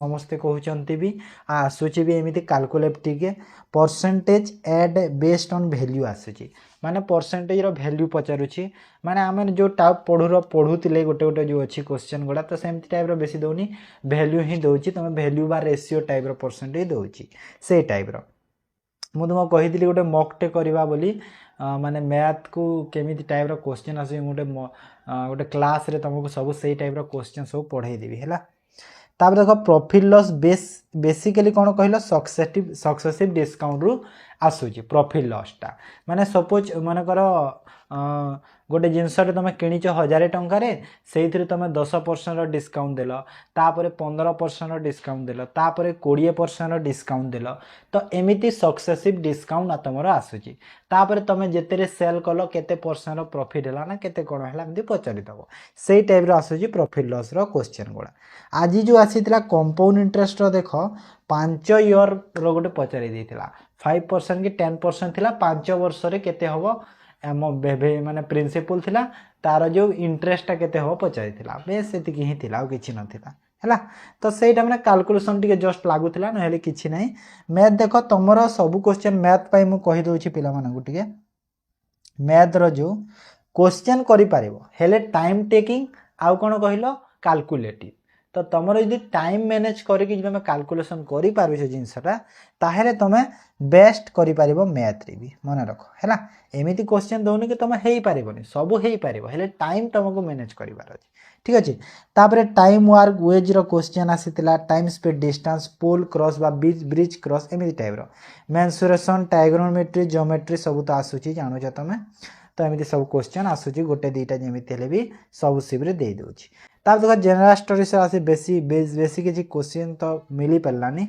समस्ते कहते भी आसूची भी एमती काल्कुलेट टिके percentage add based on value आसूची माने परसेंटेज रो वैल्यू पचारुची माने आम जो टाइप पढ़ुले गोटे गोटे जो अच्छी क्वेश्चन गुड़ा तो सेमती टाइप बेसी दौनी वैल्यू ही दौची तुम वैल्यू बा रेसीओ टाइप परसेंटेज दौची से टाइप मुझे तुमको कही गोटे मकटे करवा बोली माने मैथ को केमी टाइप क्वेश्चन आस गोटे गोटे क्लास रे तुमको सब से टाइप क्वेश्चन सब पढ़ाई देवी है। तापर देख प्रॉफिट लॉस बेसिकली कौन कहल सक्सेसिव डिस्काउंट रु आसूची प्रॉफिट लॉसटा माने सपोज मनकर गोटे जिनसटे तुम किणीच 1000 टंकार से तुम 10% डिस्काउंट देल तापर 15% डिस्काउंट देल तापर 20% डिस्काउंट देल तो एमिती सक्सेसिव डिस्काउंट तुम आसूची तापर तुम जिते सेल कल केते परसेंट प्रॉफिट है ना केते कौन है एमती पचारि दब से टाइप आसूची प्रॉफिट लॉस रो क्वेश्चन गुड़ा आज जो आसीला कंपाउंड इंटरेस्ट देख 5 इयर रो गोटे पचारि देथिला 5% कि 10% थिला 5 वर्ष रे केते हबो माने प्रिंसिपल थिला तार जो इंटरेस्टा केते हबो पचारि थिला बेस सेतिकी ही थिला और किछि नथिला हैला तो सेटा माने कैलकुलेशन टिके जस्ट लागुथिला न हेले किछि नै मैथ देखो तमरो सब क्वेश्चन मैथ पई मु कहि दोछि पिला मानकु टिके मैथ रो जो क्वेश्चन करि पारिबो हेले टाइम टेकिंग आउ कोन कहिलो कैलकुलेटिव तो तुम यदि टाइम मैनेज करके तुम कैलकुलेशन कर पार से जिनसटा ताहेले तुम बेस्ट कर मैथ रे भी मन रख है एमती क्वेश्चन दौनी कि तुम हो पारनि सब हो पार हेले टाइम तुमको मैनेज कर ठीक अच्छे तापर टाइम वर्क वेज रो क्वेश्चन आसीला टाइम स्पीड डिस्टेंस पोल क्रॉस बा ब्रिज क्रॉस एमती टाइप रो मेंसुरेशन ट्रायगोनोमेट्री ज्योमेट्री सब तो आसूची जानुछ तुम तो एमती सब क्वेश्चन आसूची गोटे दुईटा जमीती हेले भी सब सिब्रे दे दूची तार देख जनरल स्टडीज आसी बेसी किसी क्वेश्चन तो मिल पारानी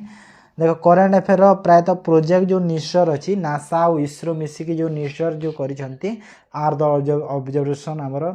देख करेन्ट अफेयर प्रायतः प्रोजेक्ट जो निश्चर अच्छी नासा और इसरो मिसिकी जो निश्चर जो करी आर द ऑब्जर्वेशन आमर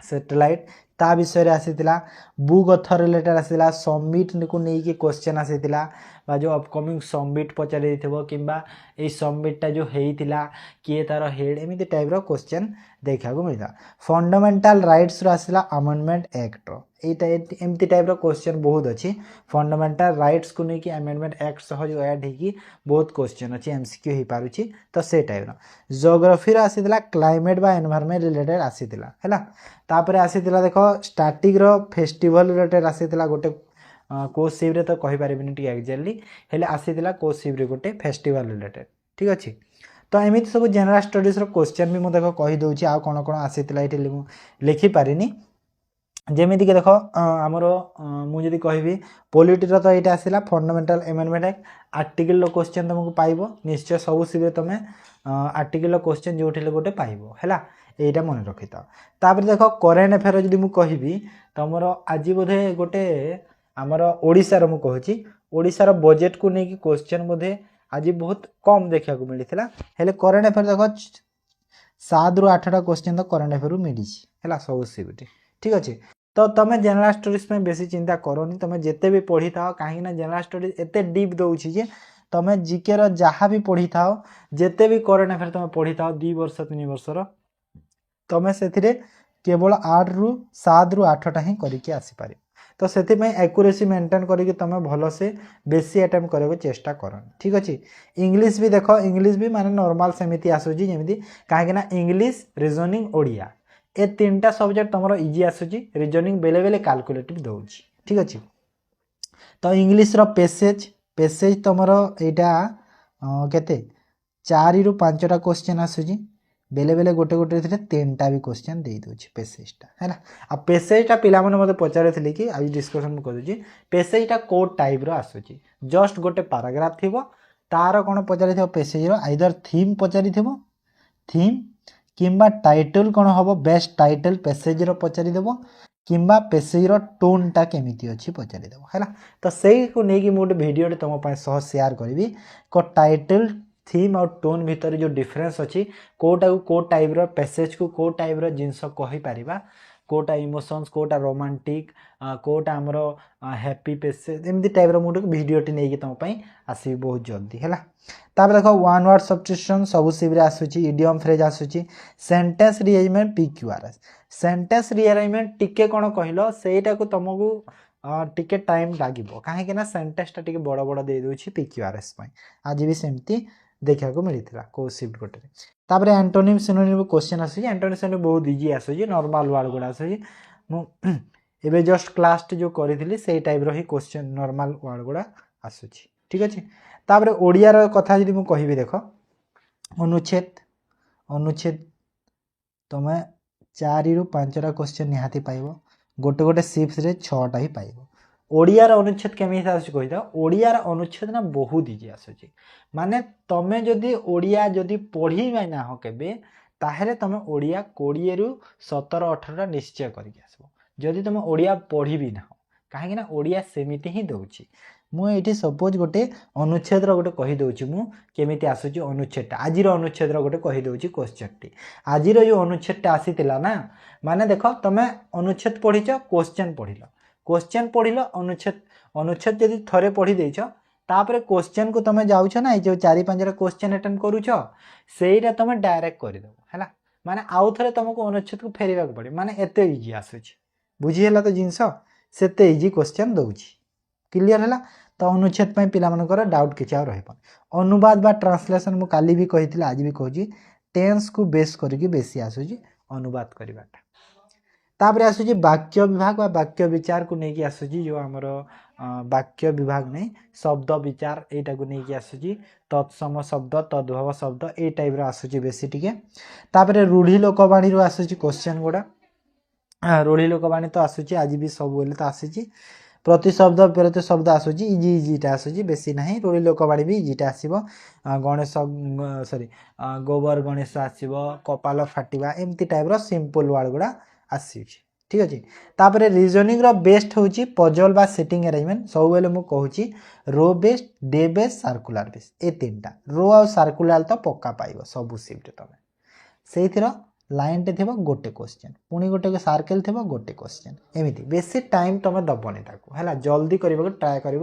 सैटेलाइट ता विषय आसीला बुक अथर रिलेटेड आसीला सबमिट को लेकिन क्वेश्चन आसीला बा जो अपकमिंग सबमिट पचारि किंबा ए सबमिटा जो होता किए तार हेड एमती टाइप क्वेश्चन देखा मिलता फंडामेंटल राइट्स आसला अमेंडमेंट एक्ट एमती टाइप क्वेश्चन बहुत अच्छी फंडामेंटल राइट्स को लेकिन अमेंडमेंट एक्ट सह जो ऐड होगी बहुत क्वेश्चन अच्छी एमसीक्यू हो पारुछि तो से टाइप जियोग्राफी आसीला क्लाइमेट बा एनवायरनमेंट रिलेटेड आसीला है तापर आसीला देख स्टार्टिंग रो फेस्टिवल रिलेटेड आसीला गोटे को सिप रे तो कहि परिबिनी टी एक्जेक्टली हेले आसीला को सिप रे गोटे फेस्टिवल रिलेटेड ठीक अच्छे तो एमती सब जनरल स्टडीज रो क्वेश्चन भी मुझे देख कही दउछि आ कोन कोन आसीला एठी लिखि पारिनी जेमिति के देख आमर मुझे कहबी पॉलिटी तो ये आसला fundamental amendment act article question तुमको पाइब निश्चय सब सिबे तुम आर्टिकल क्वेश्चन जो गोटे पाइब है यहाँ मन रखी था देख करेन्ट अफेयर जब मुझे कहबी तुम आज बोधे गोटे आमर ओडिशार मु कहूँ ओडिशार बजेट को लेकिन क्वेश्चन बोधे आज बहुत कम देखा मिलता है करेन्ट अफेयर देख 7 ରୁ 8टा क्वेश्चन तो करेन्ट अफेयर मिली है सब सिबी ठीक अच्छे तो तुम जनरल स्टडीज में बेसी चिंता करनी तुम जिते भी पढ़ी था कहीं जनरल स्टडीज एत डीप दौची जे तुम जीके जहाँ भी पढ़ी था जिते भी करेन्ट अफेयर तुम पढ़ी था 2 वर्ष 3 वर्षर तुम से केवल 8 ରୁ 7 ରୁ 8टा ही करके आसीपार तो से एक्यूरेसी मेंटेन करके तुम भल से बेसी अटेम्प्ट करने चेष्टा कर ठीक अच्छे इंग्लिश भी देख इंग्लिश भी माने नॉर्मल सेमती आसूची जमी कहीं इंग्लिश रीजनिंग ओडिया ए 3टा सब्जेक्ट तुम इजी आसूची रीजनिंग बेले बेले कैलकुलेटिव दौची ठीक अच्छे तो इंग्लिश रो पेसेज तुम यहाँ केते 4 ରୁ 5टा क्वेश्चन आसूची बेले बेले गोटे गोटे 3टा भी क्वेश्चन दे दूची पेसेजटा है ना आ पेसेजटा पिला माने मते पचारे कि आज डिस्कशन कर दूची पेसेजटा को टाइप रो आसूची जस्ट गोटे पैराग्राफ थिबो तार कोन पचारि थिबो पेसेज रो आइदर थीम पचारि थिबो थीम किंबा टाइटल कौन हम बेस्ट टाइटल पेसेज रो पचारि देबो किंबा पेसेज रो टोनटा केमिति अछि पचारि देबो हैला तो सेही को नेकी मु गोटे वीडियो तुम पय सह शेयर करबी को टाइटल थीम और टोन भितर जो डिफरेंस अच्छी कोटा को टाइप रो पेसेज को टाइप रो जिनस कहि परिबा कोटा इमोशंस कोटा रोमांटिक कोटा आमर हैप्पी पेसेज एमती टाइप रो मुझे वीडियो नहीं तुम आसबि बहुत जल्दी है देख वन वर्ड सब्स्टिट्यूशन सब सिब्रे आसूची इडियम फ्रेज आसूची sentence rearrangement PQRS sentence rearrangement टिके कौन कहल सेटा को तुमको टिके टाइम लगे कहीं सेंटेंस टी बड़ बड़ दे दूँ PQRS आज भी सेमती देखा मिलता कौ सिफ्ट गोटे तापर एंटोनिम सिनोनिम क्वेश्चन आसूँ एंटोनिम सिनोनिम बहुत इजी आसूँ नॉर्मल वर्ड गुड़ा आसूँ एबे जस्ट क्लास जो करी से टाइप ही क्वेश्चन नॉर्मल वर्ड गुड़ा आसूँ ठीक अच्छे तापर ओडियार कथा जी मुझे कहि देख अनुच्छेद अनुच्छेद तुम 4 ରୁ 5टा क्वेश्चन निहाती पाइब गोटे गोटे सिफ्ट रे 6टा ही पाइब ओडियार अनुच्छेद केमी आसूँ ओडियार अनुच्छेद ना बहुत इजी आसूँ माने तमे जदि ओडिया जदि पढ़ी ना हो केबे ताहेले तमे ओडिया 20 ରୁ 17 18टा निश्चय करके आसबो जदि तमे ओडिया पढ़ी भी ना हो कहीं ना ओडिया सेमिति ही दउची मुझे सपोज गोटे अनुच्छेद गोटे कहीदे मुझे आसूँ अनुच्छेद आज अनुच्छेद गोटे कहीदे क्वेश्चन टी आज जो अनुच्छेद आसीला ना माने देख तुम अनुच्छेद पढ़ीच क्वेश्चन पढ़ल अनुच्छेद अनुच्छेद जदि थरे पढ़ी देछ तापर क्वेश्चन को तुम जाऊछ ना जो 4-5टा क्वेश्चन अटेंड करूछ सेटा तुम डायरेक्ट करदेव है माने आउ थे तुमको अनुच्छेद को फेरवा पड़े माने एते इजी आसूँ बुझीगला तो जिनस सेते इजी क्वेश्चन दउची क्लियर है तो अनुच्छेद पिलामानकर डाउट किसी आ अनुवाद बा ट्रांसलेशन मु काली भी कही आज भी कहूँ टेंस को बेस करके बेसी आसूँ अनुवाद करवाटा तापर आसूँ वाक्य विभाग व वाक्य विचार को लेकिन आसूँ जो आमर वाक्य विभाग नहीं शब्द विचार यहाँ को लेकिन आसूँ तत्सम शब्द तद्भव शब्द ए टाइप आसूँ बेसी टिके तापर रूढ़ी लोकवाणी आसूँ क्वेश्चन गुड़ा रूढ़ी लोकवाणी तो आसूँ आज भी सब बोले तो आसूँ प्रति शब्द प्रति शब्द आसूँ इजी इजीटा आसूँ बेसी ना रूढ़ी लोकवाणी भी इजीटा आसो गणेश सॉरी गोबर गणेश आसो कपाल फाटिवा एमती टाइप सिंपल वर्ड गुड़ा आसी ठीक अच्छे तापर रिजनिंग बेस्ट हूँ पजल बा सेटिंग अरेंजमेंट सब बेले मुझे कहूँ रो बेस्ट डे बेस्ट सर्कुलर बेस्ट ए 3टा रो आ सर्कुलर तो पक्का पाइब सब शिफ्ट तुम से लाइन टे थो गोटे क्वेश्चन पुणी गोटे सर्कल थो गोटे क्वेश्चन एमती बेसी टाइम तुम दबनी है जल्दी करने ट्राए कर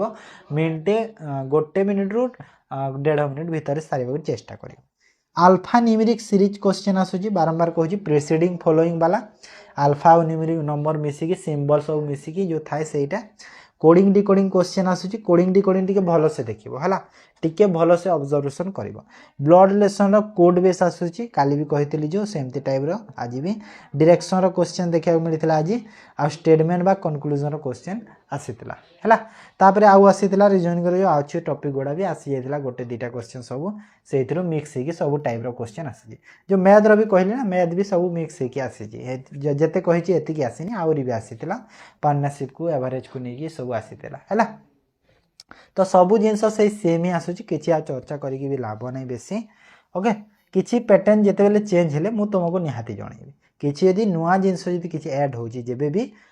मिनटे गोटे मिनिट रू 1.5 मिनिट भितर सारे चेष्टा कर अल्फा न्यूमेरिक सीरीज क्वेश्चन आसूँ बारंबार कहूँ प्रिसीडिंग फॉलोइंग वाला अल्फा और न्यूमेरिक नंबर मिसिकी सिंबल सब मिसिकी जो थाए सेटा कोडिंग डिकोडिंग क्वेश्चन आसूँ कोडिंग डिकोडिंग टिके भल से देखिबो हला टिके भल से ऑब्जर्वेशन करिवो ब्लड रिलेशन रो कोड बेस आसूँ काली भी कहितली जो सेमती टाइप रो आज भी डायरेक्शन रो क्वेश्चन देखा मिलता आज आ स्टेटमेंट बा कंक्लूजन रो क्वेश्चन आसीतला हला तापर आउ आसीतला रीजनिंग रो आछि टॉपिक गुडा भी आसी जायतला गोटे 2टा क्वेश्चन सब सेथिरो मिक्स हेकी सब टाइप रो क्वेश्चन आसी जो मैथ रो भी कहले ना मैथ भी सब मिक्स हेकी आसी जते कहिछि एतिकी आसीनी आउरी भी आसीतला पार्टनरशिप को एवरेज को नेकी सब आसीतला हला तो सबू जिनस से सेम ही आसूँ कि चर्चा करी भी लाभ नहीं बेसी ओके किसी पैटर्न जिते बेले चेंज हेले मु तुमको निहाती जनइबी किसी यदि नुआ जिनस यदि किसी ऐड होची जेबे भी